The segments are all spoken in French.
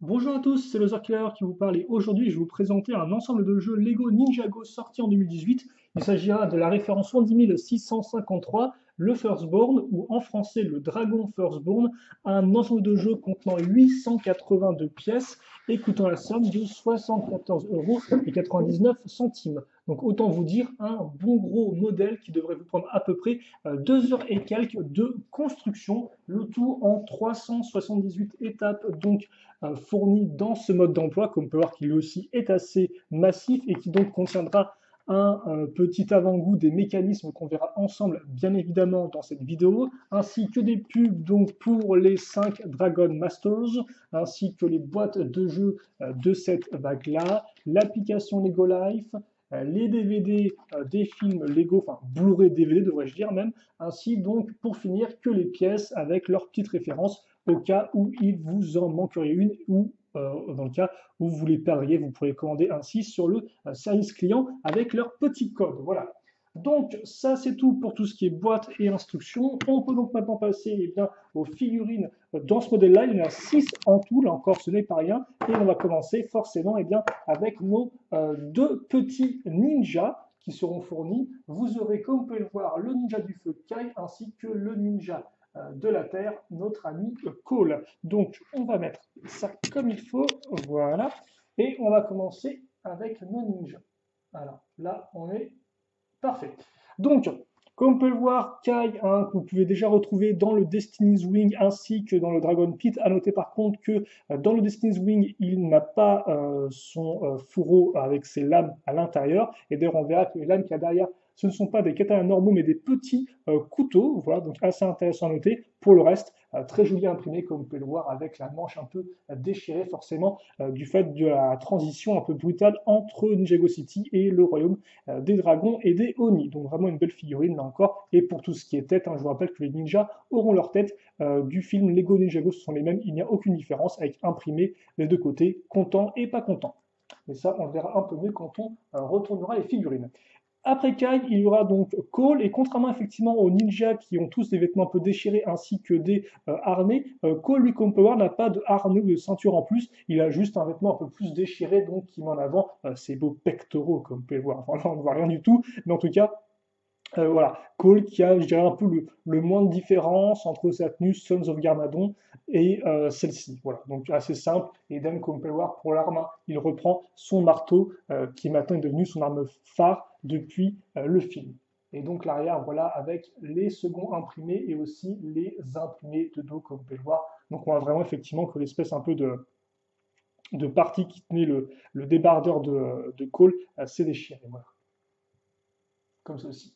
Bonjour à tous, c'est le Killer qui vous parle et aujourd'hui je vais vous présenter un ensemble de jeux Lego Ninjago sorti en 2018. Il s'agira de la référence 10653, le Firstborn, ou en français le Dragon Firstborn, un ensemble de jeux contenant 882 pièces et coûtant la somme de 74,99 €. Donc autant vous dire un bon gros modèle qui devrait vous prendre à peu près 2 heures et quelques de construction, le tout en 378 étapes. Donc fourni dans ce mode d'emploi, comme on peut voir qu'il aussi est assez massif et qui donc contiendra un petit avant-goût des mécanismes qu'on verra ensemble bien évidemment dans cette vidéo, ainsi que des pubs donc pour les 5 Dragon Masters, ainsi que les boîtes de jeux de cette vague-là, l'application Lego Life, les DVD des films Lego, enfin Blu-ray DVD devrais-je dire même, ainsi donc pour finir que les pièces avec leurs petites références au cas où il vous en manquerait une ou dans le cas où vous les perdriez, vous pourrez commander ainsi sur le service client avec leur petit code. Voilà. Donc ça c'est tout pour tout ce qui est boîte et instructions. On peut donc maintenant passer bien, aux figurines dans ce modèle-là. Il y en a 6 en tout, là encore ce n'est pas rien. Et on va commencer forcément bien, avec nos deux petits ninjas qui seront fournis. Vous aurez, comme vous pouvez le voir, le ninja du feu Kai ainsi que le ninja de la Terre, notre ami Cole. Donc, on va mettre ça comme il faut, voilà. Et on va commencer avec nos ninjas. Alors, là, on est parfait. Donc, comme on peut le voir, Kai, hein, que vous pouvez déjà retrouver dans le Destiny's Wing ainsi que dans le Dragon Pit. À noter par contre que dans le Destiny's Wing, il n'a pas son fourreau avec ses lames à l'intérieur. Et d'ailleurs, on verra que les lames qu'il y a derrière, ce ne sont pas des katanas normaux, mais des petits couteaux. Voilà, donc assez intéressant à noter. Pour le reste, très joli imprimé, comme vous pouvez le voir, avec la manche un peu déchirée, forcément, du fait de la transition un peu brutale entre Ninjago City et le royaume des dragons et des Oni. Donc vraiment une belle figurine là encore. Et pour tout ce qui est tête, hein, je vous rappelle que les ninjas auront leur tête du film Lego Ninjago, ce sont les mêmes, il n'y a aucune différence avec imprimé les deux côtés, content et pas content. Mais ça, on le verra un peu mieux quand on retournera les figurines. Après Kai, il y aura donc Cole, et contrairement effectivement aux ninjas qui ont tous des vêtements un peu déchirés ainsi que des harnais, Cole, lui, comme Power, n'a pas de harnais ou de ceinture en plus, il a juste un vêtement un peu plus déchiré, donc qui met en avant ses beaux pectoraux, comme vous pouvez le voir. Enfin là, on ne voit rien du tout, mais en tout cas, voilà, Cole qui a, je dirais, un peu le moins de différence entre sa tenue Sons of Garmadon et celle-ci. Voilà, donc assez simple. Et Dan, comme on peut le voir, pour l'arme, il reprend son marteau qui maintenant est devenu son arme phare depuis le film. Et donc l'arrière, voilà, avec les seconds imprimés et aussi les imprimés de dos, comme vous pouvez le voir. Donc on voit vraiment effectivement que l'espèce un peu de partie qui tenait le débardeur de Cole s'est déchiré. Voilà, comme ceci.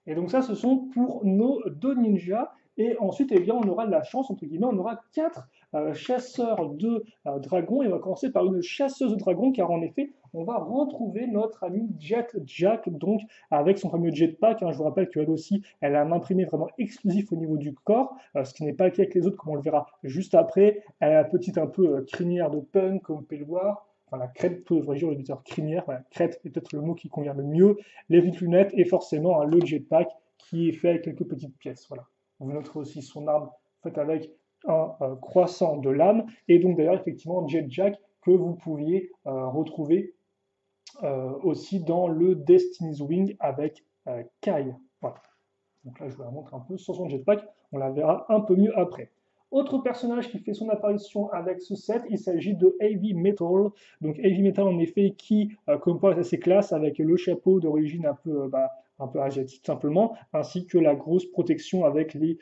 Et donc ça, ce sont pour nos deux ninjas. Et ensuite, eh bien, on aura de la chance, entre guillemets, on aura 4 chasseurs de dragons. Et on va commencer par une chasseuse de dragons, car en effet, on va retrouver notre ami Jet Jack, donc avec son fameux jetpack. Hein. Je vous rappelle qu'elle aussi, elle a un imprimé vraiment exclusif au niveau du corps, ce qui n'est pas le cas avec les autres, comme on le verra juste après. Elle a la petite un peu crinière de punk, comme on peut le voir. Enfin, la crête, plutôt, devrais-je dire, l'auditeur crinière. Voilà, crête est peut-être le mot qui convient le mieux, les petites lunettes et forcément le jetpack qui est fait avec quelques petites pièces. Voilà. Vous noterez aussi son arme faite avec un croissant de lame et donc d'ailleurs effectivement Jetjack que vous pouviez retrouver aussi dans le Destiny's Wing avec Kai. Voilà. Donc là je vous la montre un peu sur son jetpack, on la verra un peu mieux après. Autre personnage qui fait son apparition avec ce set, il s'agit de Heavy Metal. Donc Heavy Metal en effet qui, comme quoi est assez classe avec le chapeau d'origine un peu asiatique simplement, ainsi que la grosse protection avec les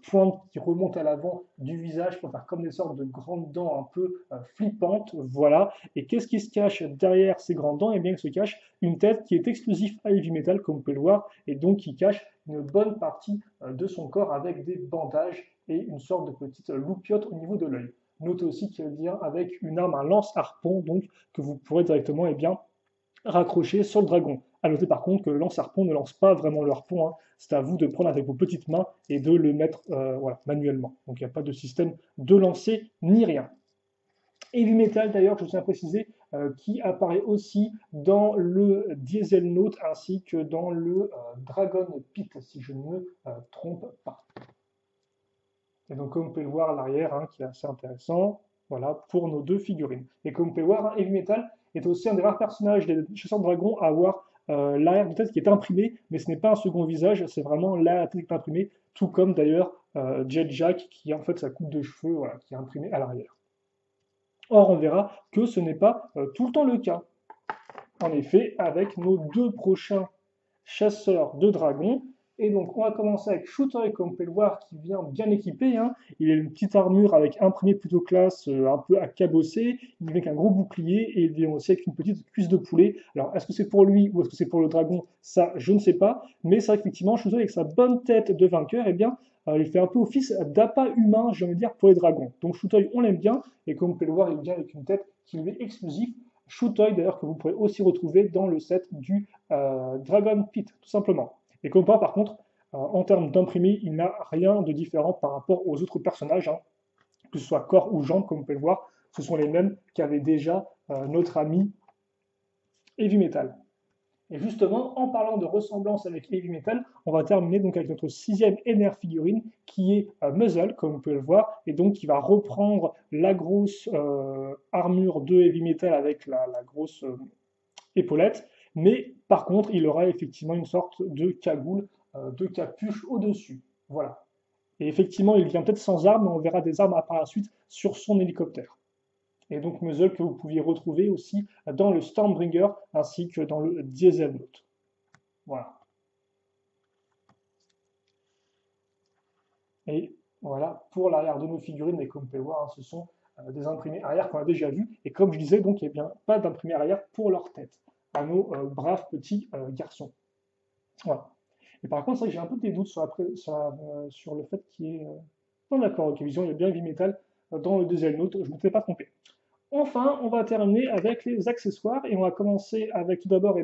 pointes qui remontent à l'avant du visage pour faire comme des sortes de grandes dents un peu flippantes. Voilà. Et qu'est-ce qui se cache derrière ces grandes dents? Eh bien, il se cache une tête qui est exclusive à Heavy Metal, comme vous pouvez le voir, et donc qui cache une bonne partie de son corps avec des bandages et une sorte de petite loupiote au niveau de l'œil. Notez aussi qu'il vient avec une arme, un lance-harpon, donc que vous pourrez directement bien, raccrocher sur le dragon. A noter par contre que le lance-harpon ne lance pas vraiment le harpon, hein. C'est à vous de prendre avec vos petites mains et de le mettre voilà, manuellement. Donc il n'y a pas de système de lancer ni rien. Heavy Metal d'ailleurs, je tiens à préciser, qui apparaît aussi dans le Diesel Note ainsi que dans le Dragon Pit, si je ne me trompe pas. Et donc comme vous pouvez le voir à l'arrière, hein, qui est assez intéressant, Voilà, pour nos deux figurines. Et comme vous pouvez voir, hein, Heavy Metal est aussi un des rares personnages des chasseurs de dragons à avoir l'arrière de tête qui est imprimé, mais ce n'est pas un second visage, c'est vraiment l'arrière de tête qui est imprimé, tout comme d'ailleurs Jet Jack, qui a en fait sa coupe de cheveux, voilà, qui est imprimée à l'arrière. Or, on verra que ce n'est pas tout le temps le cas. En effet, avec nos deux prochains chasseur de dragons. Et donc, on va commencer avec Shooter, comme vous pouvez le voir, qui vient bien équipé, hein. Il a une petite armure avec imprimé plutôt classe, un peu à cabosser. Il vient avec un gros bouclier et il vient aussi avec une petite cuisse de poulet. Alors, est-ce que c'est pour lui ou est-ce que c'est pour le dragon? Ça, je ne sais pas. Mais c'est vrai qu'effectivement, Shooter, avec sa bonne tête de vainqueur, eh bien, il fait un peu office d'appât humain, j'ai envie de dire, pour les dragons. Donc, Shooter, on l'aime bien. Et comme vous pouvez le voir, il vient avec une tête qui lui est exclusive. Shootoy d'ailleurs que vous pourrez aussi retrouver dans le set du Dragon Pit, tout simplement. Et comme par contre, en termes d'imprimé, il n'a rien de différent par rapport aux autres personnages, hein, que ce soit corps ou jambes, comme vous pouvez le voir, ce sont les mêmes qu'avait déjà notre ami Heavy Metal. Et justement, en parlant de ressemblance avec Heavy Metal, on va terminer donc avec notre sixième NR figurine qui est Muzzle, comme vous pouvez le voir, et donc qui va reprendre la grosse armure de Heavy Metal avec la grosse épaulette, mais par contre, il aura effectivement une sorte de cagoule, de capuche au-dessus. Voilà. Et effectivement, il vient peut-être sans armes, mais on verra des armes par la suite sur son hélicoptère. Et donc Muzzle que vous pouviez retrouver aussi dans le Stormbringer ainsi que dans le Dieselnote. Voilà. Et voilà pour l'arrière de nos figurines, et comme vous pouvez le voir, hein, ce sont des imprimés arrière qu'on a déjà vus. Et comme je disais, donc il n'y a bien pas d'imprimés arrière pour leur tête, à nos braves petits garçons. Voilà. Et par contre, c'est vrai que j'ai un peu des doutes sur le fait qu'il y ait. Non, d'accord, ok, Vision, il y a bien Heavy Metal dans le Dieselnote, je ne m'étais pas trompé. Enfin, on va terminer avec les accessoires et on va commencer avec tout d'abord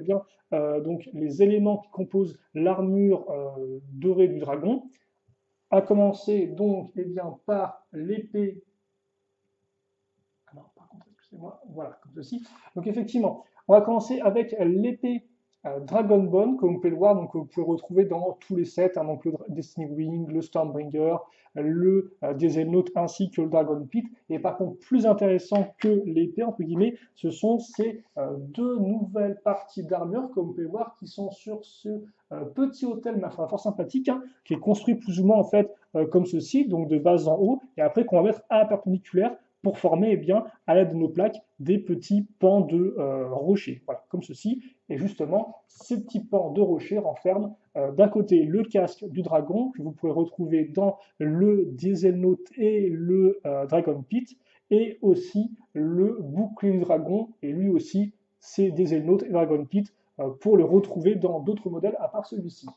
donc, les éléments qui composent l'armure dorée du dragon. À commencer donc par l'épée. Alors, par contre, excusez-moi, voilà, comme ceci. Donc effectivement, on va commencer avec l'épée Dragonbone, comme vous pouvez le voir, donc vous pouvez retrouver dans tous les sets, hein, donc le Destiny Wing, le Stormbringer, le Dieselnote ainsi que le Dragon Pit. Et par contre, plus intéressant que l'épée, entre guillemets, ce sont ces deux nouvelles parties d'armure, comme vous pouvez voir, qui sont sur ce petit hôtel, ma foi, fort sympathique, hein, qui est construit plus ou moins en fait comme ceci, donc de bas en haut, et après qu'on va mettre à la perpendiculaire pour former, eh bien, à l'aide de nos plaques, des petits pans de rochers, voilà, comme ceci. Et justement, ces petits pans de rochers renferment d'un côté le casque du dragon, que vous pouvez retrouver dans le Dieselnote et le Dragon Pit, et aussi le bouclier du dragon, et lui aussi, c'est Dieselnote et Dragon Pit, pour le retrouver dans d'autres modèles à part celui-ci.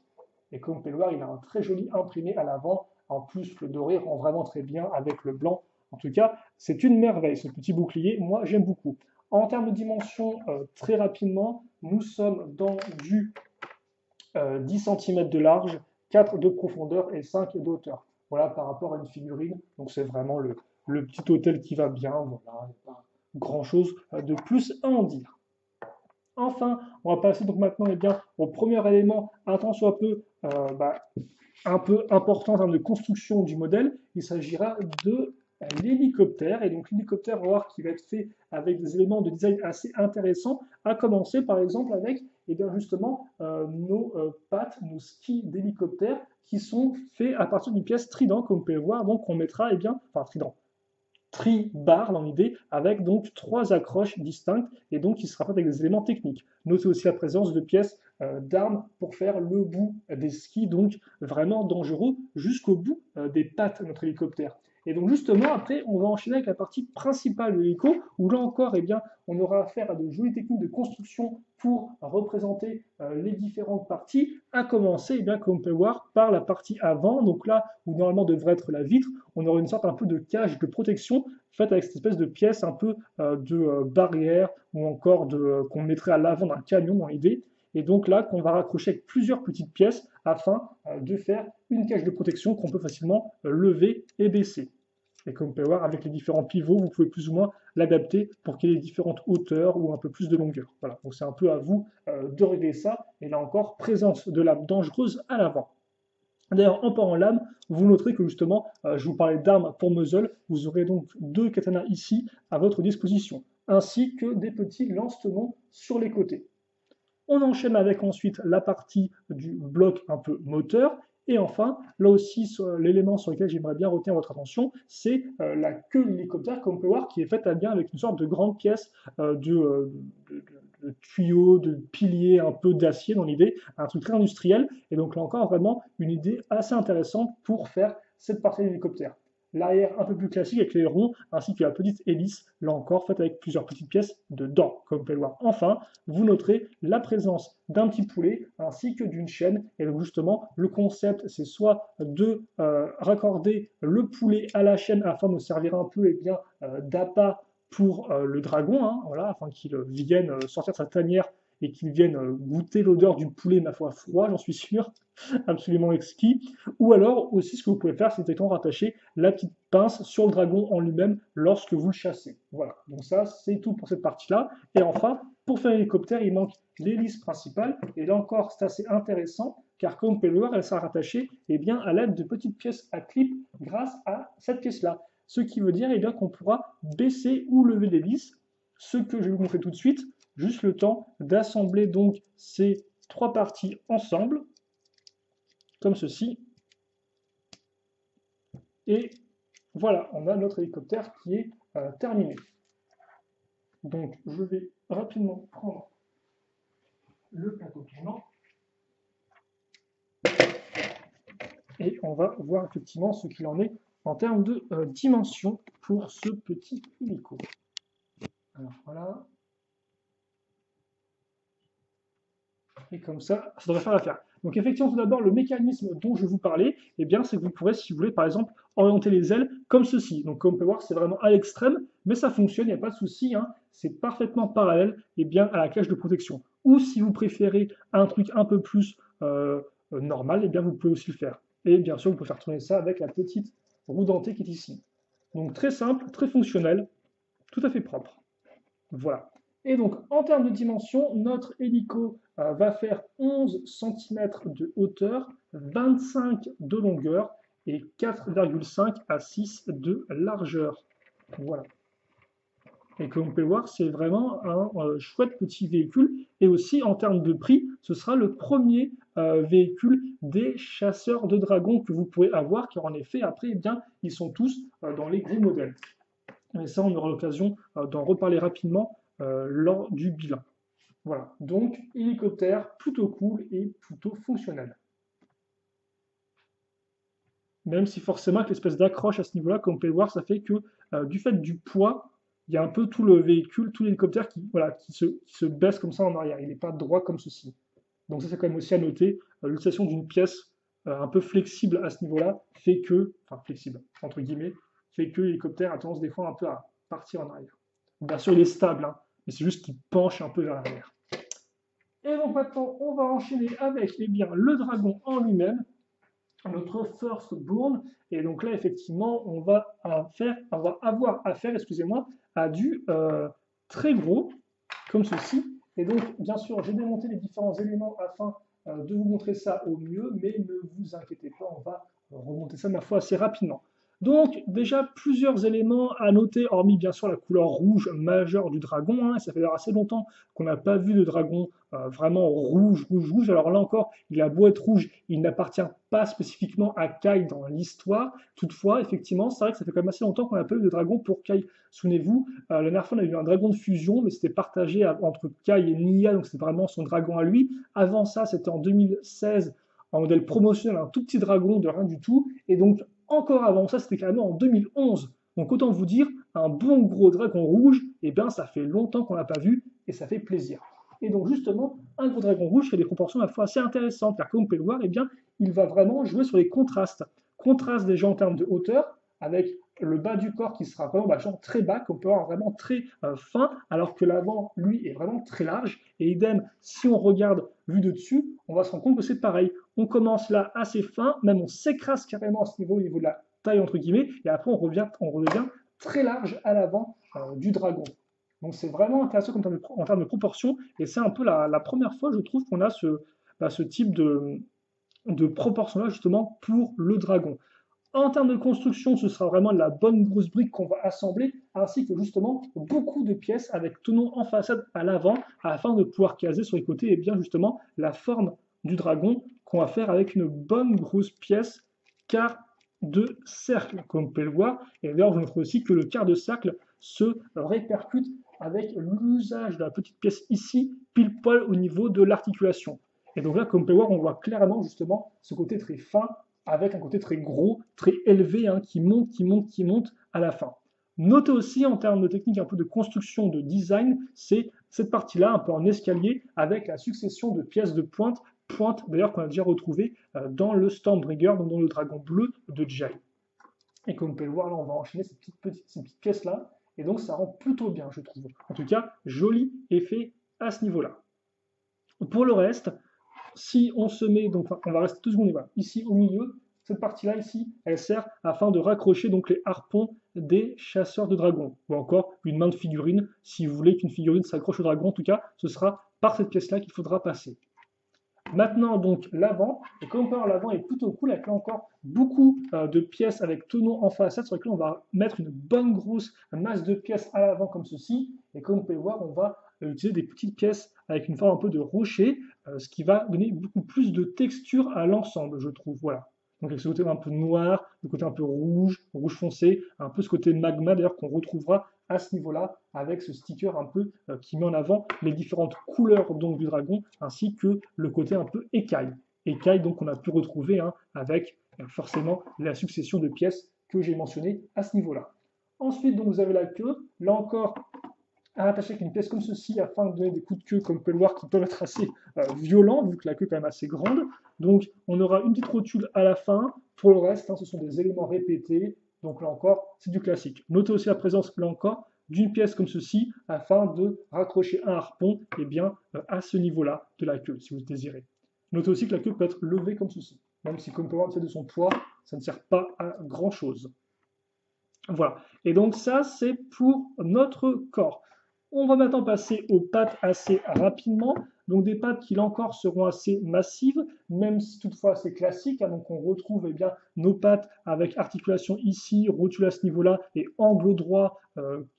Et comme vous pouvez le voir, il a un très joli imprimé à l'avant. En plus, le doré rend vraiment très bien avec le blanc. En tout cas, c'est une merveille, ce petit bouclier. Moi, j'aime beaucoup. En termes de dimension, très rapidement, nous sommes dans du 10 cm de large, 4 de profondeur et 5 de hauteur. Voilà par rapport à une figurine. Donc c'est vraiment le petit hôtel qui va bien. Voilà, il n'y a pas grand-chose de plus à en dire. Enfin, on va passer donc maintenant au premier élément, un tant soit un peu important en termes de construction du modèle. Il s'agira de l'hélicoptère. Et donc l'hélicoptère, on va voir qu'il va être fait avec des éléments de design assez intéressants, à commencer par exemple avec justement nos pattes, nos skis d'hélicoptère qui sont faits à partir d'une pièce trident, comme vous pouvez le voir. Donc on mettra, enfin trident, tri-bar dans l'idée, avec donc 3 accroches distinctes, et donc qui sera faite avec des éléments techniques. Notez aussi la présence de pièces d'armes pour faire le bout des skis, donc vraiment dangereux, jusqu'au bout des pattes de notre hélicoptère. Et donc justement, après, on va enchaîner avec la partie principale de l'hélico, où là encore, on aura affaire à de jolies techniques de construction pour représenter les différentes parties, à commencer, comme on peut voir, par la partie avant, donc là où normalement devrait être la vitre, on aura une sorte un peu de cage de protection faite avec cette espèce de pièce un peu de barrière ou encore qu'on mettrait à l'avant d'un camion dans l'idée. Et donc là, qu'on va raccrocher avec plusieurs petites pièces afin de faire une cage de protection qu'on peut facilement lever et baisser. Et comme vous pouvez voir, avec les différents pivots, vous pouvez plus ou moins l'adapter pour qu'il y ait différentes hauteurs ou un peu plus de longueur. Voilà, donc c'est un peu à vous de régler ça. Et là encore, présence de lame dangereuse à l'avant. D'ailleurs, en parlant lame, vous noterez que justement, je vous parlais d'armes pour muzzle, vous aurez donc deux katanas ici à votre disposition, ainsi que des petits lance-tenons sur les côtés. On enchaîne avec ensuite la partie du bloc un peu moteur. Et enfin, là aussi, l'élément sur lequel j'aimerais bien retenir votre attention, c'est la queue de l'hélicoptère, comme on peut voir, qui est faite à bien avec une sorte de grande pièce de tuyaux, de piliers un peu d'acier dans l'idée, un truc très industriel. Et donc là encore, vraiment une idée assez intéressante pour faire cette partie de l'hélicoptère. L'arrière un peu plus classique avec les ronds, ainsi que la petite hélice, là encore faite avec plusieurs petites pièces dedans, comme vous pouvez le voir. Enfin, vous noterez la présence d'un petit poulet ainsi que d'une chaîne. Et donc justement, le concept, c'est soit de raccorder le poulet à la chaîne afin de servir un peu d'appât pour le dragon, hein, voilà, afin qu'il vienne sortir de sa tanière et qu'il vienne goûter l'odeur du poulet, ma foi, froid, j'en suis sûr, absolument exquis. Ou alors aussi, ce que vous pouvez faire, c'est directement rattacher la petite pince sur le dragon en lui-même lorsque vous le chassez. Voilà, donc ça, c'est tout pour cette partie-là. Et enfin, pour faire l'hélicoptère, il manque l'hélice principale. Et là encore, c'est assez intéressant, car comme vous pouvez le voir, elle sera rattachée bien, à l'aide de petites pièces à clip grâce à cette pièce-là. Ce qui veut dire bien, qu'on pourra baisser ou lever l'hélice, ce que je vais vous montrer tout de suite, juste le temps d'assembler donc ces trois parties ensemble, comme ceci. Et voilà, on a notre hélicoptère qui est terminé. Donc je vais rapidement prendre le plateau tournant et on va voir effectivement ce qu'il en est en termes de dimension pour ce petit hélico. Alors voilà. Et comme ça devrait faire l'affaire. Donc effectivement, tout d'abord, le mécanisme dont je vous parlais, c'est que vous pourrez, si vous voulez, par exemple, orienter les ailes comme ceci. Donc comme on peut voir, c'est vraiment à l'extrême, mais ça fonctionne, il n'y a pas de souci, hein, c'est parfaitement parallèle à la cage de protection. Ou si vous préférez un truc un peu plus normal, vous pouvez aussi le faire. Et bien sûr, vous pouvez faire tourner ça avec la petite roue dentée qui est ici. Donc très simple, très fonctionnel, tout à fait propre. Voilà. Et donc, en termes de dimension, notre hélico va faire 11 cm de hauteur, 25 de longueur et 4,5 à 6 de largeur. Voilà. Et comme vous pouvez voir, c'est vraiment un chouette petit véhicule. Et aussi, en termes de prix, ce sera le premier véhicule des chasseurs de dragons que vous pourrez avoir, car en effet, après, ils sont tous dans les gros modèles. Et ça, on aura l'occasion d'en reparler rapidement lors du bilan. Voilà, donc hélicoptère plutôt cool et plutôt fonctionnel. Même si forcément, avec l'espèce d'accroche à ce niveau-là, comme vous pouvez le voir, ça fait que du fait du poids, il y a un peu tout le véhicule, tout l'hélicoptère qui se baisse comme ça en arrière. Il n'est pas droit comme ceci. Donc ça, c'est quand même aussi à noter. L'utilisation d'une pièce un peu flexible à ce niveau-là fait que, enfin flexible, entre guillemets, fait que l'hélicoptère a tendance des fois un peu à partir en arrière. Bien sûr, il est stable, hein, mais c'est juste qu'il penche un peu vers l'arrière. Et donc maintenant, on va enchaîner avec le dragon en lui-même, notre firstborn. Et donc là, effectivement, on va avoir affaire, excusez-moi, à du très gros, comme ceci. Et donc, bien sûr, j'ai démonté les différents éléments afin de vous montrer ça au mieux, mais ne vous inquiétez pas, on va remonter ça, ma foi, assez rapidement. Donc, déjà, plusieurs éléments à noter, hormis bien sûr la couleur rouge majeure du dragon. Hein, ça fait assez longtemps qu'on n'a pas vu de dragon vraiment rouge. Alors là encore, il a beau être rouge, il n'appartient pas spécifiquement à Kai dans l'histoire. Toutefois, effectivement, c'est vrai que ça fait quand même assez longtemps qu'on n'a pas eu de dragon pour Kai. Souvenez-vous, la dernière fois, on a eu un dragon de fusion, mais c'était partagé entre Kai et Nia, donc c'était vraiment son dragon à lui. Avant ça, c'était en 2016, en modèle promotionnel, un tout petit dragon de rien du tout. Et donc, encore avant ça, c'était carrément en 2011. Donc autant vous dire, un bon gros dragon rouge, ça fait longtemps qu'on l'a pas vu et ça fait plaisir. Et donc justement, un gros dragon rouge qui a des proportions à la fois assez intéressantes, car comme vous pouvez le voir, il va vraiment jouer sur les contrastes. Contraste déjà en termes de hauteur, avec le bas du corps qui sera vraiment très bas, qu'on peut voir vraiment très fin, alors que l'avant, lui, est vraiment très large. Et idem, si on regarde vu de dessus, on va se rendre compte que c'est pareil. On commence là assez fin, même on s'écrase carrément à ce niveau, au niveau de la taille, entre guillemets, et après on redevient très large à l'avant du dragon. Donc c'est vraiment intéressant en termes de proportion, et c'est un peu la première fois, je trouve, qu'on a ce type de proportion-là justement pour le dragon. En termes de construction, ce sera vraiment la bonne grosse brique qu'on va assembler, ainsi que justement beaucoup de pièces avec tenons en façade à l'avant, afin de pouvoir caser sur les côtés et bien justement la forme du dragon qu'on va faire avec une bonne grosse pièce quart de cercle, comme vous pouvez le voir. Et d'ailleurs, je montre aussi que le quart de cercle se répercute avec l'usage de la petite pièce ici, pile poil au niveau de l'articulation. Et donc là, comme vous pouvez voir, on voit clairement justement ce côté très fin avec un côté très gros, très élevé, hein, qui monte, qui monte, qui monte à la fin. Notez aussi en termes de technique, un peu de construction, de design, c'est cette partie-là, un peu en escalier, avec la succession de pièces de pointe d'ailleurs qu'on a déjà retrouvé dans le Stormbringer, donc dans le dragon bleu de Jai. Et comme vous pouvez le voir, là, on va enchaîner ces petites pièces-là, et donc ça rend plutôt bien, je trouve. En tout cas, joli effet à ce niveau-là. Pour le reste, si on se met, donc on va rester 2 secondes, voilà, ici au milieu, cette partie-là ici, elle sert afin de raccrocher donc les harpons des chasseurs de dragons, ou encore une main de figurine, si vous voulez qu'une figurine s'accroche au dragon, en tout cas, ce sera par cette pièce-là qu'il faudra passer. Maintenant, donc, l'avant, et comme on peut voir, l'avant est plutôt cool, avec là encore beaucoup de pièces avec tenons en façade, sur lesquelles on va mettre une bonne grosse masse de pièces à l'avant comme ceci, et comme vous pouvez voir, on va utiliser des petites pièces avec une forme un peu de rocher, ce qui va donner beaucoup plus de texture à l'ensemble, je trouve, voilà. Donc avec ce côté un peu noir, le côté un peu rouge, rouge foncé, un peu ce côté magma d'ailleurs qu'on retrouvera à ce niveau-là, avec ce sticker un peu qui met en avant les différentes couleurs donc, du dragon, ainsi que le côté un peu écaille. Écaille donc on a pu retrouver hein, avec forcément la succession de pièces que j'ai mentionnées à ce niveau-là. Ensuite donc vous avez la queue, là encore à attacher avec une pièce comme ceci afin de donner des coups de queue, comme vous pouvez le voir, qui peuvent être assez violents, vu que la queue est quand même assez grande. Donc on aura une petite rotule à la fin. Pour le reste, hein, ce sont des éléments répétés. Donc là encore, c'est du classique. Notez aussi la présence, là encore, d'une pièce comme ceci afin de raccrocher un harpon à ce niveau-là de la queue, si vous le désirez. Notez aussi que la queue peut être levée comme ceci. Même si, comme vous pouvez voir, de son poids, ça ne sert pas à grand-chose. Voilà. Et donc ça, c'est pour notre corps. On va maintenant passer aux pattes assez rapidement. Donc des pattes qui là encore seront assez massives, même si toutefois c'est classique. Hein, donc on retrouve nos pattes avec articulation ici, rotule à ce niveau-là et angle droit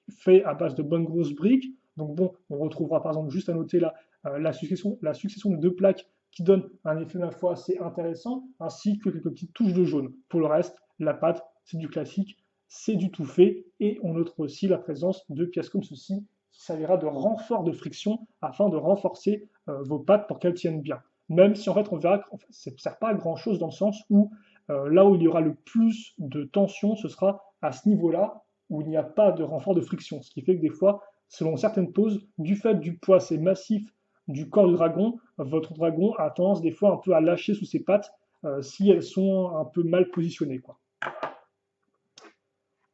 fait à base de bonnes grosses briques. Donc bon, on retrouvera par exemple juste à noter là la succession de 2 plaques qui donne un effet ma foi assez intéressant, ainsi que quelques petites touches de jaune. Pour le reste, la patte, c'est du classique, c'est du tout fait, et on note aussi la présence de pièces comme ceci, qui servira de renfort de friction afin de renforcer vos pattes pour qu'elles tiennent bien. Même si en fait on verra que ça ne sert pas à grand chose dans le sens où là où il y aura le plus de tension, ce sera à ce niveau-là où il n'y a pas de renfort de friction. Ce qui fait que des fois, selon certaines poses, du fait du poids assez massif du corps du dragon, votre dragon a tendance des fois un peu à lâcher sous ses pattes si elles sont un peu mal positionnées, quoi.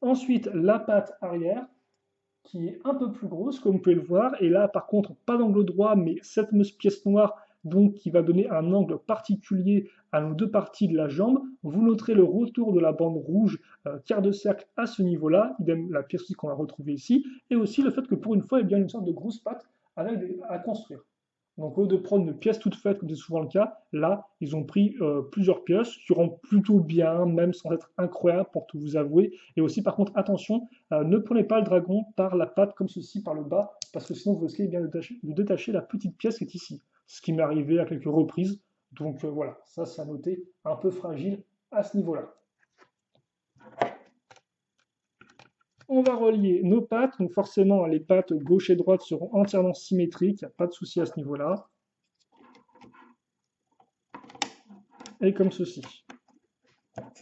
Ensuite, la patte arrière, qui est un peu plus grosse, comme vous pouvez le voir. Et là, par contre, pas d'angle droit, mais cette pièce noire, donc qui va donner un angle particulier à nos 2 parties de la jambe. Vous noterez le retour de la bande rouge quart de cercle à ce niveau-là, idem la pièce aussi qu'on va retrouver ici, et aussi le fait que pour une fois, il y a une sorte de grosse patte à construire. Donc au lieu de prendre une pièce toute faite, comme c'est souvent le cas, là, ils ont pris plusieurs pièces qui rendent plutôt bien, même sans être incroyables pour tout vous avouer. Et aussi, par contre, attention, ne prenez pas le dragon par la patte comme ceci, par le bas, parce que sinon vous risquez bien de détacher la petite pièce qui est ici. Ce qui m'est arrivé à quelques reprises. Donc voilà, ça c'est à noter, un peu fragile à ce niveau-là. On va relier nos pattes, donc forcément les pattes gauche et droite seront entièrement symétriques, il n'y a pas de souci à ce niveau-là. Et comme ceci.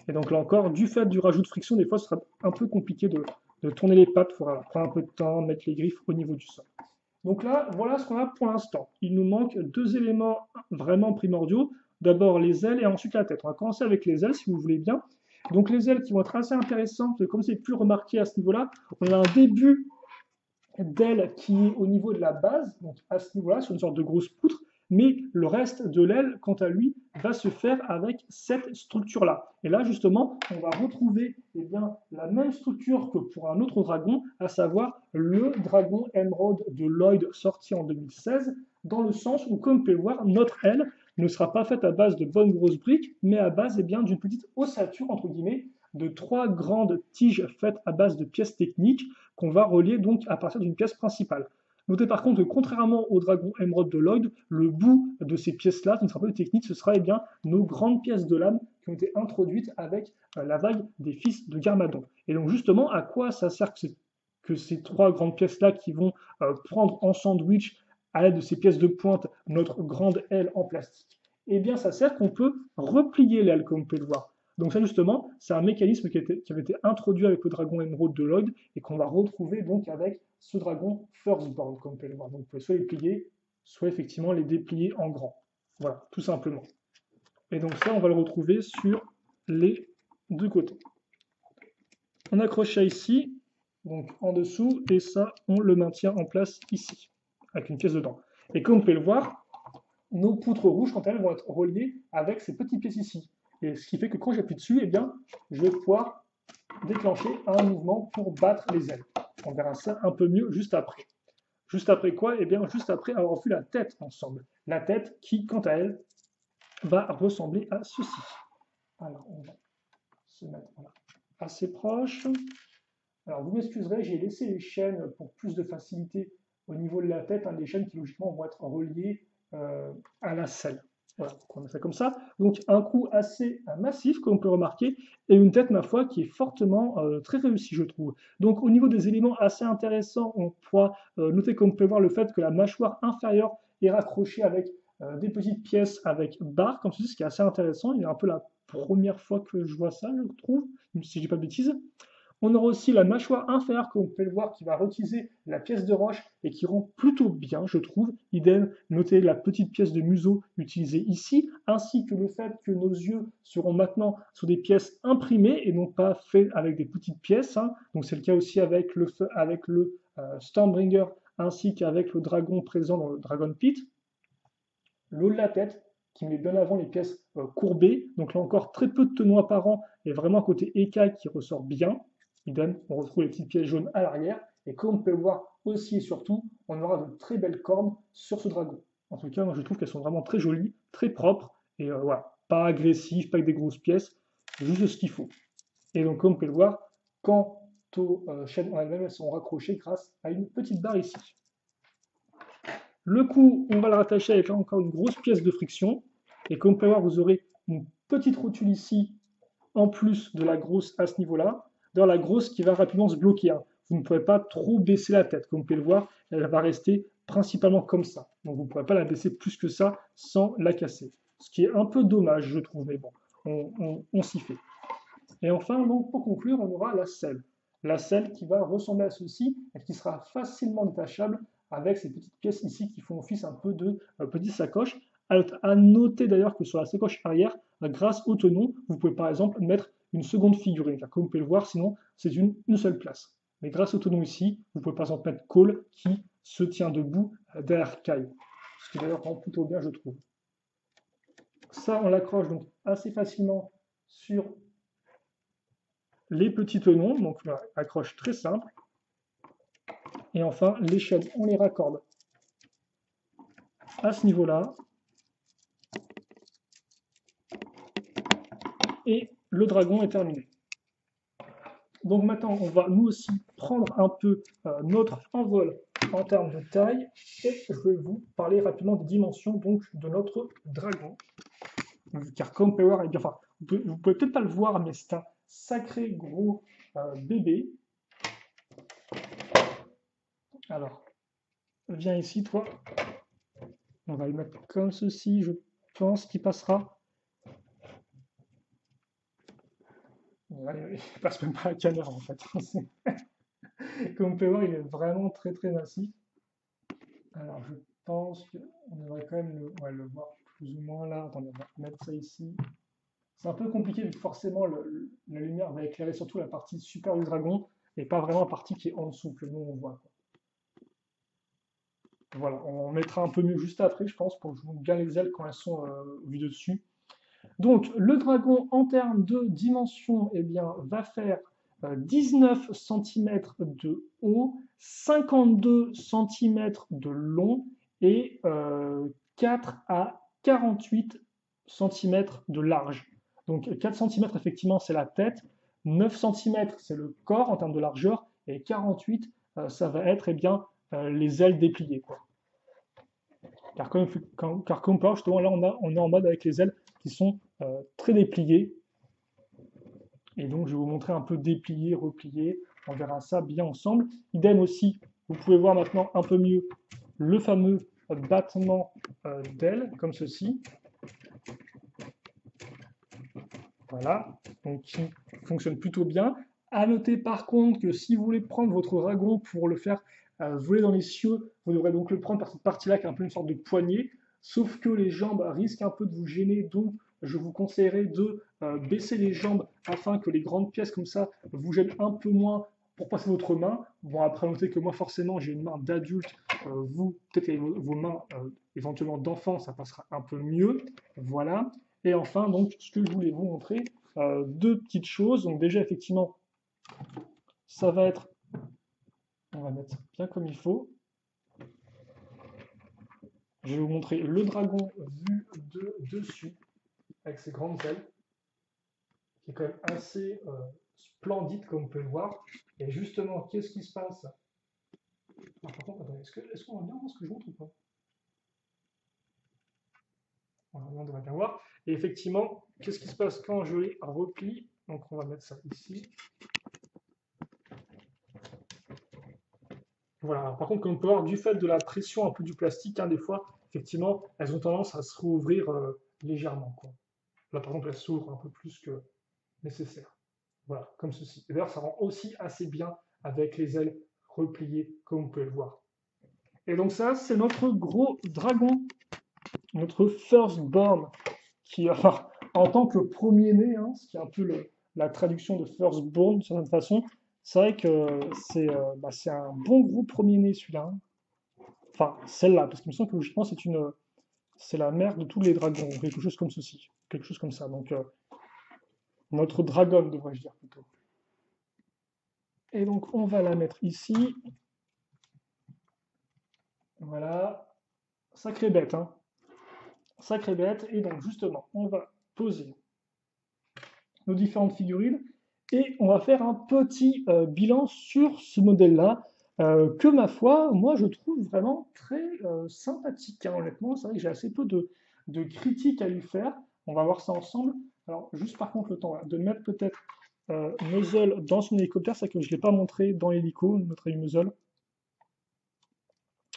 Et donc là encore, du fait du rajout de friction, des fois ce sera un peu compliqué de tourner les pattes, il faudra prendre un peu de temps, mettre les griffes au niveau du sol. Donc là, voilà ce qu'on a pour l'instant. Il nous manque 2 éléments vraiment primordiaux. D'abord les ailes et ensuite la tête. On va commencer avec les ailes si vous voulez bien. Donc les ailes qui vont être assez intéressantes, comme c'est plus remarqué à ce niveau-là, on a un début d'aile qui est au niveau de la base, donc à ce niveau-là, sur une sorte de grosse poutre, mais le reste de l'aile, quant à lui, va se faire avec cette structure-là. Et là, justement, on va retrouver la même structure que pour un autre dragon, à savoir le dragon émeraude de Lloyd sorti en 2016, dans le sens où, comme vous pouvez le voir, notre aile ne sera pas faite à base de bonnes grosses briques, mais à base eh bien, d'une petite ossature, entre guillemets, de 3 grandes tiges faites à base de pièces techniques qu'on va relier donc à partir d'une pièce principale. Notez par contre que contrairement au dragon émeraude de Lloyd, le bout de ces pièces-là, ce ne sera pas une technique, ce sera eh bien, nos grandes pièces de lame qui ont été introduites avec la vague des fils de Garmadon. Et donc justement, à quoi ça sert que ces 3 grandes pièces-là qui vont prendre en sandwich à l'aide de ces pièces de pointe notre grande aile en plastique? Eh bien, ça sert qu'on peut replier l'aile, comme vous pouvez le voir. Donc ça, justement, c'est un mécanisme qui avait été introduit avec le dragon émeraude de Lloyd et qu'on va retrouver donc avec ce dragon Firstborn, comme vous pouvez le voir. Donc vous pouvez soit les plier, soit effectivement les déplier en grand. Voilà, tout simplement. Et donc ça, on va le retrouver sur les 2 côtés. On accroche ça ici, donc en dessous, et ça, on le maintient en place ici, avec une pièce dedans. Et comme vous pouvez le voir, nos poutres rouges, quant à elles, vont être reliées avec ces petites pièces ici. Et ce qui fait que quand j'appuie dessus, eh bien, je vais pouvoir déclencher un mouvement pour battre les ailes. On verra ça un peu mieux juste après. Juste après quoi? Eh bien, juste après avoir vu la tête ensemble. La tête qui, quant à elle, va ressembler à ceci. Alors, on va se mettre voilà, assez proche. Alors, vous m'excuserez, j'ai laissé les chaînes pour plus de facilité au niveau de la tête, hein, les chaînes qui logiquement vont être reliées à la selle. Voilà, on a fait comme ça. Donc un coup assez massif, comme on peut remarquer, et une tête, ma foi, qui est fortement très réussie, je trouve. Donc au niveau des éléments assez intéressants, on pourra noter, comme on peut voir, le fait que la mâchoire inférieure est raccrochée avec des petites pièces avec barres, comme ceci, ce qui est assez intéressant. Il y a un peu la première fois que je vois ça, je trouve, même si je dis pas de bêtises. On aura aussi la mâchoire inférieure, comme vous pouvez le voir, qui va réutiliser la pièce de roche et qui rend plutôt bien, je trouve. Idem, notez la petite pièce de museau utilisée ici, ainsi que le fait que nos yeux seront maintenant sur des pièces imprimées et non pas faits avec des petites pièces. Hein. Donc c'est le cas aussi avec le Stormbringer, ainsi qu'avec le dragon présent dans le Dragon Pit. Le haut de la tête, qui met bien avant les pièces courbées. Donc là encore, très peu de tenons apparents et vraiment un côté écaille qui ressort bien. Idem, on retrouve les petites pièces jaunes à l'arrière. Et comme on peut le voir aussi et surtout, on aura de très belles cornes sur ce dragon. En tout cas, moi je trouve qu'elles sont vraiment très jolies, très propres. Et voilà, pas agressives, pas avec des grosses pièces, juste ce qu'il faut. Et donc, comme on peut le voir, quant aux chaînes en elles-mêmes, elles sont raccrochées grâce à une petite barre ici. Le cou, on va le rattacher avec encore une grosse pièce de friction. Et comme vous pouvez voir, vous aurez une petite rotule ici, en plus de la grosse à ce niveau-là. Dans la grosse qui va rapidement se bloquer. Hein. Vous ne pourrez pas trop baisser la tête. Comme vous pouvez le voir, elle va rester principalement comme ça. Donc vous ne pourrez pas la baisser plus que ça sans la casser. Ce qui est un peu dommage, je trouve. Mais bon, on s'y fait. Et enfin, donc, pour conclure, on aura la selle. La selle qui va ressembler à ceci et qui sera facilement détachable avec ces petites pièces ici qui font office un peu de petites sacoches. À noter d'ailleurs que sur la sacoche arrière, grâce au tenon, vous pouvez par exemple mettre une seconde figurine. Car comme vous pouvez le voir, sinon c'est une seule place. Mais grâce au tenon ici, vous pouvez par exemple mettre Cole qui se tient debout derrière Kai. Ce qui d'ailleurs rend plutôt bien, je trouve. Ça, on l'accroche donc assez facilement sur les petits tenons, donc accroche très simple. Et enfin, les chaînes, on les raccorde à ce niveau-là. Et le dragon est terminé. Donc maintenant, on va nous aussi prendre un peu notre envol en termes de taille. Et je vais vous parler rapidement des dimensions donc, de notre dragon. Car comme Power, enfin, vous pouvez peut-être pas le voir, mais c'est un sacré gros bébé. Alors, viens ici, toi. On va le mettre comme ceci, je pense qu'il passera. Il passe même pas la caméra en fait. Comme on peut voir, il est vraiment très très massif. Alors je pense qu'on devrait quand même le voir plus ou moins là. Attendez, on va mettre ça ici. C'est un peu compliqué vu que forcément la lumière va éclairer surtout la partie supérieure du dragon et pas vraiment la partie qui est en dessous que nous on voit. Voilà, on mettra un peu mieux juste après, je pense, pour que je montre bien les ailes quand elles sont vues de dessus. Donc, le dragon, en termes de dimension, eh bien, va faire 19 cm de haut, 52 cm de long et 4 à 48 cm de large. Donc 4 cm effectivement c'est la tête, 9 cm c'est le corps en termes de largeur, et 48 ça va être eh bien, les ailes dépliées, quoi. Car comme on peut voir, justement, là on est en mode avec les ailes qui sont très dépliées. Et donc je vais vous montrer un peu déplié, replié. On verra ça bien ensemble. Idem aussi, vous pouvez voir maintenant un peu mieux le fameux battement d'ailes, comme ceci. Voilà, donc qui fonctionne plutôt bien. À noter par contre que si vous voulez prendre votre dragon pour le faire voler dans les cieux, vous devrez donc le prendre par cette partie-là qui est un peu une sorte de poignée. Sauf que les jambes risquent un peu de vous gêner, donc je vous conseillerais de baisser les jambes afin que les grandes pièces comme ça vous gênent un peu moins pour passer votre main. Bon, après, notez que moi, forcément, j'ai une main d'adulte. Vous, peut-être avec vos mains éventuellement d'enfant, ça passera un peu mieux. Voilà. Et enfin, donc, ce que je voulais vous montrer, deux petites choses. Donc, déjà, effectivement, ça va être. On va mettre bien comme il faut. Je vais vous montrer le dragon vu de dessus, avec ses grandes ailes, qui est quand même assez splendide, comme vous pouvez le voir. Et justement, qu'est-ce qui se passe? Alors, par contre, attendez, est-ce qu'on va bien voir ce que je montre ou pas? Voilà, on devrait bien voir. Et effectivement, qu'est-ce qui se passe quand je les replie? Donc, on va mettre ça ici. Voilà. Alors, par contre, comme on peut voir, du fait de la pression un peu du plastique, hein, des fois, effectivement, elles ont tendance à se rouvrir légèrement, quoi. Là, par exemple, elles s'ouvrent un peu plus que nécessaire. Voilà, comme ceci. Et d'ailleurs, ça rend aussi assez bien avec les ailes repliées, comme vous pouvez le voir. Et donc ça, c'est notre gros dragon, notre firstborn, qui, enfin, en tant que premier-né, hein, ce qui est un peu la traduction de firstborn, d'une certaine façon, c'est vrai que c'est un bon gros premier-né, celui-là. Hein. Enfin, celle-là, parce qu'il me semble que logiquement, c'est la mère de tous les dragons, quelque chose comme ceci, quelque chose comme ça. Donc, notre dragon, devrais-je dire plutôt. Et donc, on va la mettre ici. Voilà. Sacrée bête, hein. Sacrée bête. Et donc, justement, on va poser nos différentes figurines et on va faire un petit bilan sur ce modèle-là. Que ma foi, moi je trouve vraiment très sympathique, hein, honnêtement. C'est vrai que j'ai assez peu de critiques à lui faire. On va voir ça ensemble. Alors, juste par contre, le temps de mettre peut-être Muzzle dans son hélicoptère, c'est que je ne l'ai pas montré dans l'hélico, notre ami Muzzle.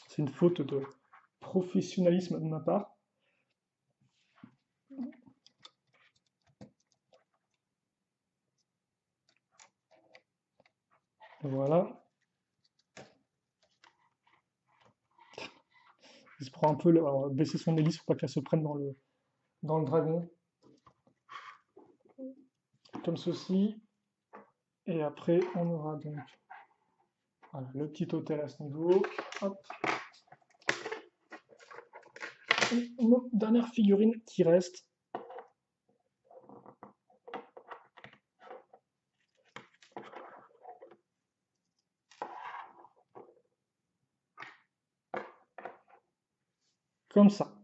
C'est une faute de professionnalisme de ma part. Voilà. Il se prend un peu, alors, baisser son hélice pour pas qu'elle se prenne dans le dragon. Comme ceci. Et après, on aura donc voilà, le petit hôtel à ce niveau. Hop. Et notre dernière figurine qui reste. Comme ça.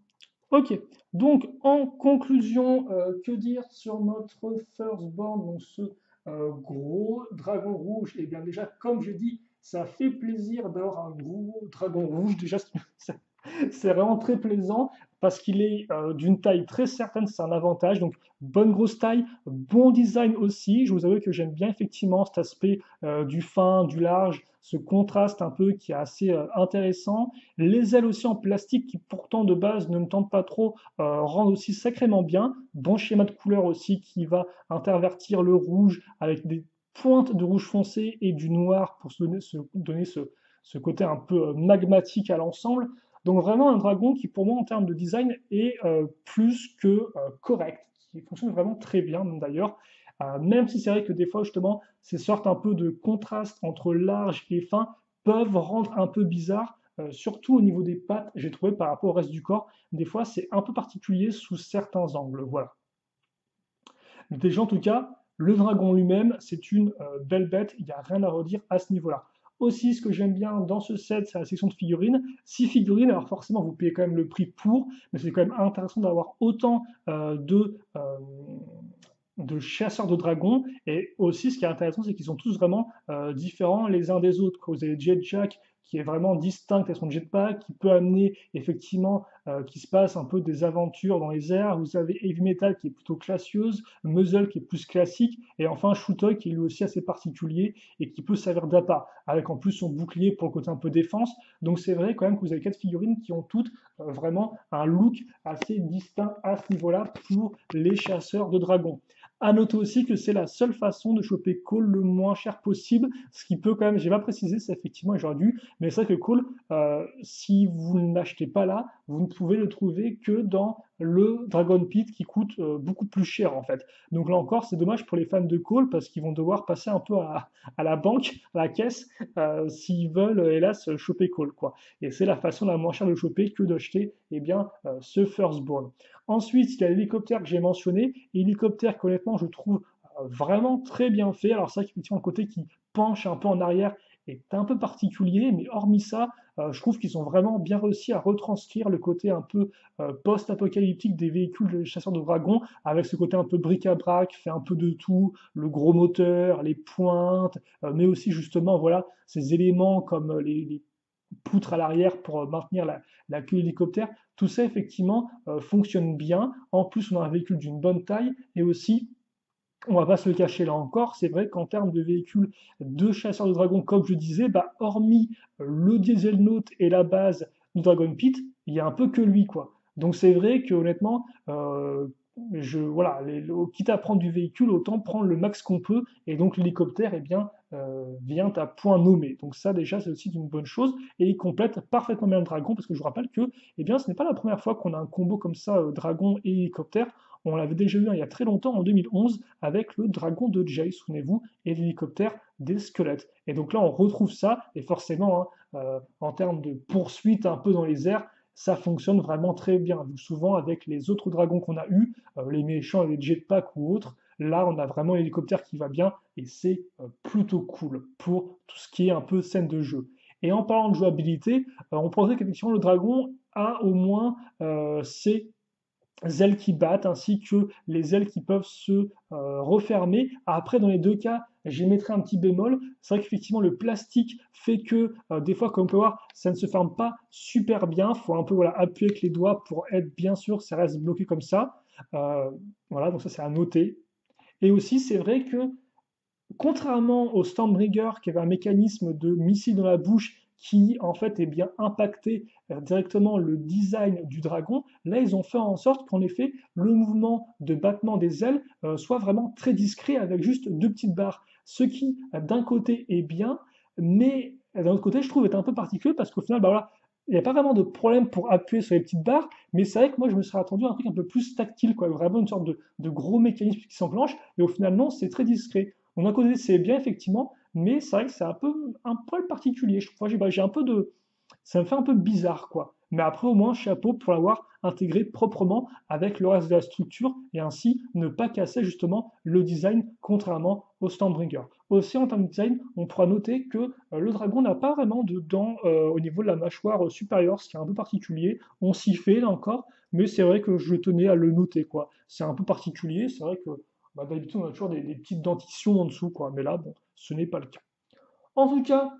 Ok, donc en conclusion, que dire sur notre firstborn, donc ce gros dragon rouge? Et bien déjà, comme je dis, ça fait plaisir d'avoir un gros dragon rouge. Déjà, c'est vraiment très plaisant parce qu'il est d'une taille très certaine, c'est un avantage. Donc, bonne grosse taille, bon design aussi. Je vous avoue que j'aime bien effectivement cet aspect du fin, du large, ce contraste un peu qui est assez intéressant. Les ailes aussi en plastique qui pourtant de base ne me tentent pas trop rendent aussi sacrément bien. Bon schéma de couleur aussi qui va intervertir le rouge avec des pointes de rouge foncé et du noir pour donner ce côté un peu magmatique à l'ensemble. Donc vraiment un dragon qui pour moi en termes de design est plus que correct, qui fonctionne vraiment très bien d'ailleurs. Même si c'est vrai que des fois justement ces sortes un peu de contraste entre large et fin peuvent rendre un peu bizarre, surtout au niveau des pattes, j'ai trouvé par rapport au reste du corps, des fois c'est un peu particulier sous certains angles, voilà. Déjà en tout cas, le dragon lui-même, c'est une belle bête, il n'y a rien à redire à ce niveau-là. Aussi, ce que j'aime bien dans ce set, c'est la section de figurines. 6 figurines, alors forcément, vous payez quand même le prix pour, mais c'est quand même intéressant d'avoir autant de chasseurs de dragons. Et aussi, ce qui est intéressant, c'est qu'ils sont tous vraiment différents les uns des autres. Vous avez Jet Jack qui est vraiment distinct à son jetpack, qui peut amener effectivement, qui se passe un peu des aventures dans les airs. Vous avez Heavy Metal qui est plutôt classieuse, Muzzle qui est plus classique, et enfin Shootoy qui est lui aussi assez particulier et qui peut servir d'appât, avec en plus son bouclier pour le côté un peu défense. Donc c'est vrai quand même que vous avez 4 figurines qui ont toutes vraiment un look assez distinct à ce niveau-là pour les chasseurs de dragons. À noter aussi que c'est la seule façon de choper Cole le moins cher possible, ce qui peut quand même, j'ai pas précisé, c'est effectivement j'aurais dû, mais c'est vrai que Cole, si vous ne l'achetez pas là, vous ne pouvez le trouver que dans le Dragon Pit qui coûte beaucoup plus cher en fait. Donc là encore, c'est dommage pour les fans de Cole parce qu'ils vont devoir passer un peu à la banque, à la caisse, s'ils veulent hélas choper Cole quoi. Et c'est la façon la moins chère de le choper que d'acheter eh bien ce Firstborn. Ensuite, il y a l'hélicoptère que j'ai mentionné, hélicoptère qu'honnêtement je trouve vraiment très bien fait. Alors c'est vrai qu'effectivement le côté qui penche un peu en arrière est un peu particulier, mais hormis ça, je trouve qu'ils ont vraiment bien réussi à retranscrire le côté un peu post-apocalyptique des véhicules de chasseurs de dragons, avec ce côté un peu bric-à-brac, fait un peu de tout, le gros moteur, les pointes, mais aussi justement voilà ces éléments comme les poutres à l'arrière pour maintenir la queue hélicoptère. Tout ça, effectivement, fonctionne bien. En plus, on a un véhicule d'une bonne taille et aussi, on va pas se le cacher là encore, c'est vrai qu'en termes de véhicules de chasseurs de dragons, comme je disais, bah, hormis le Dieselnaut et la base du Dragon Pit, il y a un peu que lui, quoi. Donc c'est vrai que honnêtement, voilà, quitte à prendre du véhicule, autant prendre le max qu'on peut, et donc l'hélicoptère, eh bien, vient à point nommé. Donc ça déjà, c'est aussi une bonne chose, et il complète parfaitement bien le dragon, parce que je vous rappelle que, eh bien, ce n'est pas la première fois qu'on a un combo comme ça, dragon et hélicoptère. On l'avait déjà eu il y a très longtemps, en 2011, avec le dragon de Jay, souvenez-vous, et l'hélicoptère des squelettes. Et donc là, on retrouve ça, et forcément, hein, en termes de poursuite un peu dans les airs, ça fonctionne vraiment très bien. Souvent, avec les autres dragons qu'on a eus, les méchants, les jetpacks ou autres, là, on a vraiment l'hélicoptère qui va bien, et c'est plutôt cool pour tout ce qui est un peu scène de jeu. Et en parlant de jouabilité, on pensait qu'effectivement, le dragon a au moins ses ailes qui battent ainsi que les ailes qui peuvent se refermer. Après, dans les deux cas, j'émettrai un petit bémol. C'est vrai qu'effectivement, le plastique fait que des fois, comme on peut voir, ça ne se ferme pas super bien. Il faut un peu voilà, appuyer avec les doigts pour être bien sûr, ça reste bloqué comme ça. Euh, voilà, donc ça c'est à noter. Et aussi, c'est vrai que contrairement au Stormbringer qui avait un mécanisme de missile dans la bouche qui en fait est bien impacté directement le design du dragon, là ils ont fait en sorte qu'en effet le mouvement de battement des ailes soit vraiment très discret avec juste deux petites barres. Ce qui d'un côté est bien, mais d'un autre côté je trouve est un peu particulier parce qu'au final bah voilà, il n'y a pas vraiment de problème pour appuyer sur les petites barres, mais c'est vrai que moi je me serais attendu à un truc un peu plus tactile, quoi, vraiment une sorte de gros mécanisme qui s'enclenche, et au final non, c'est très discret. Donc d'un côté, c'est bien effectivement, mais c'est vrai que c'est un peu un poil particulier. Je crois que j'ai un peu de, ça me fait un peu bizarre quoi. Mais après au moins chapeau pour l'avoir intégré proprement avec le reste de la structure et ainsi ne pas casser justement le design contrairement au Stormbringer. Aussi en termes de design, on pourra noter que le dragon n'a pas vraiment de dents au niveau de la mâchoire supérieure, ce qui est un peu particulier. On s'y fait là encore, mais c'est vrai que je tenais à le noter quoi. C'est un peu particulier, c'est vrai que bah, d'habitude, on a toujours des petites dentitions en dessous, quoi. Mais là, bon, ce n'est pas le cas. En tout cas,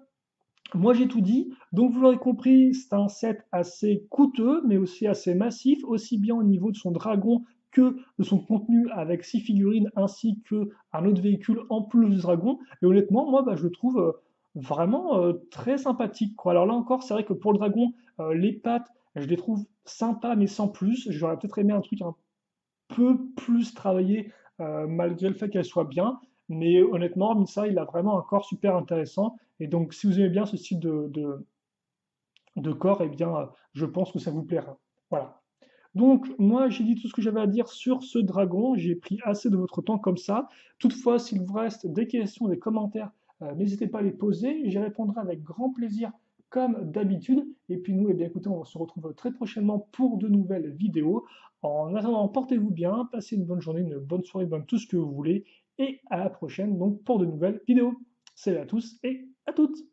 moi j'ai tout dit. Donc vous l'aurez compris, c'est un set assez coûteux, mais aussi assez massif, aussi bien au niveau de son dragon que de son contenu avec 6 figurines ainsi qu'un autre véhicule en plus du dragon. Et honnêtement, moi bah, je le trouve vraiment très sympathique, quoi. Alors là encore, c'est vrai que pour le dragon, les pattes, je les trouve sympas, mais sans plus. J'aurais peut-être aimé un truc un peu plus travaillé malgré le fait qu'elle soit bien. Mais honnêtement, Missa, il a vraiment un corps super intéressant. Et donc, si vous aimez bien ce style de corps, eh bien, je pense que ça vous plaira. Voilà. Donc, moi, j'ai dit tout ce que j'avais à dire sur ce dragon. J'ai pris assez de votre temps comme ça. Toutefois, s'il vous reste des questions, des commentaires, n'hésitez pas à les poser. J'y répondrai avec grand plaisir, comme d'habitude. Et puis, nous, eh bien, écoutez, on se retrouve très prochainement pour de nouvelles vidéos. En attendant, portez-vous bien, passez une bonne journée, une bonne soirée, bonne tout ce que vous voulez. Et à la prochaine, donc, pour de nouvelles vidéos. Salut à tous et à toutes!